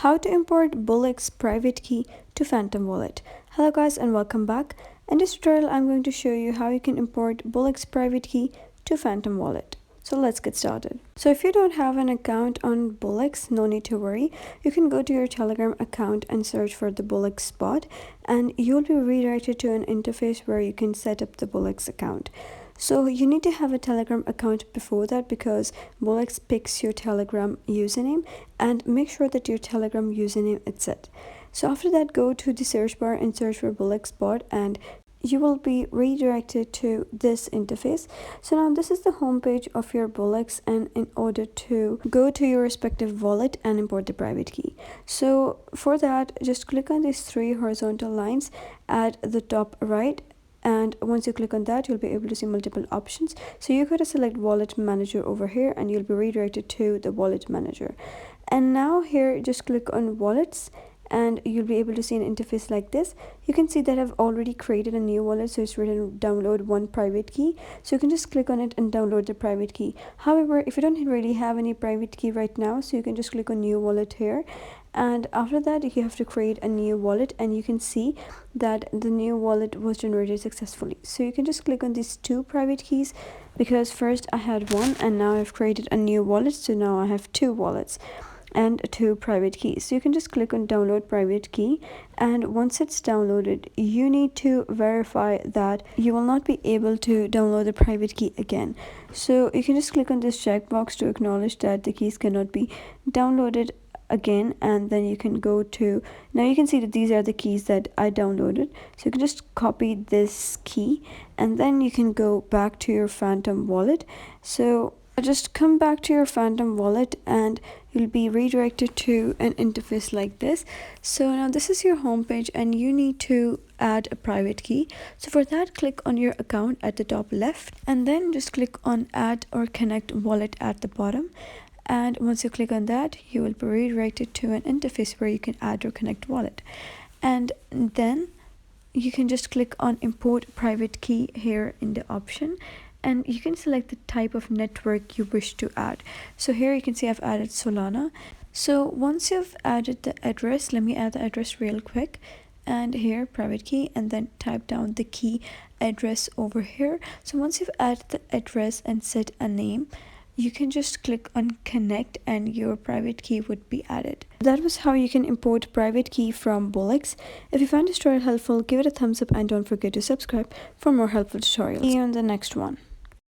How to import Bullx private key to Phantom Wallet. Hello guys and welcome back. In this tutorial I'm going to show you how you can import Bullx private key to Phantom Wallet. So let's get started. So if you don't have an account on Bullx, no need to worry. You can go to your Telegram account and search for the Bullx bot and you'll be redirected to an interface where you can set up the Bullx account. So you need to have a Telegram account before that because Bullx picks your Telegram username, and make sure that your Telegram username is set. So after that, go to the search bar and search for Bullx bot and you will be redirected to this interface. So now this is the homepage of your Bullx, and in order to go to your respective wallet and import the private key, so for that just click on these three horizontal lines at the top right. And once you click on that, you'll be able to see multiple options. So you gotta select wallet manager over here and you'll be redirected to the wallet manager. And now here just click on wallets and you'll be able to see an interface like this. You can see that I've already created a new wallet, so it's written download one private key. So you can just click on it and download the private key. However, if you don't really have any private key right now, so you can just click on new wallet here. And after that you have to create a new wallet, and you can see that the new wallet was generated successfully. So you can just click on these two private keys, because first I had one and now I've created a new wallet, so now I have two wallets and two private keys. So you can just click on download private key, and once it's downloaded you need to verify that you will not be able to download the private key again. So you can just click on this checkbox to acknowledge that the keys cannot be downloaded again, and then you can go to, now you can see that these are the keys that I downloaded. So you can just copy this key and then you can go back to your Phantom wallet. So just come back to your Phantom wallet and you'll be redirected to an interface like this. So now this is your home page and you need to add a private key. So for that, click on your account at the top left and then just click on add or connect wallet at the bottom. And once you click on that, you will be redirected to an interface where you can add or connect wallet. And then you can just click on import private key here in the option, and you can select the type of network you wish to add. So here you can see I've added Solana. So once you've added the address, let me add the address real quick. And here private key, and then type down the key address over here. So once you've added the address and set a name, you can just click on connect and your private key would be added. That was how you can import private key from Bullx. If you found this tutorial helpful, give it a thumbs up and don't forget to subscribe for more helpful tutorials. See you on the next one.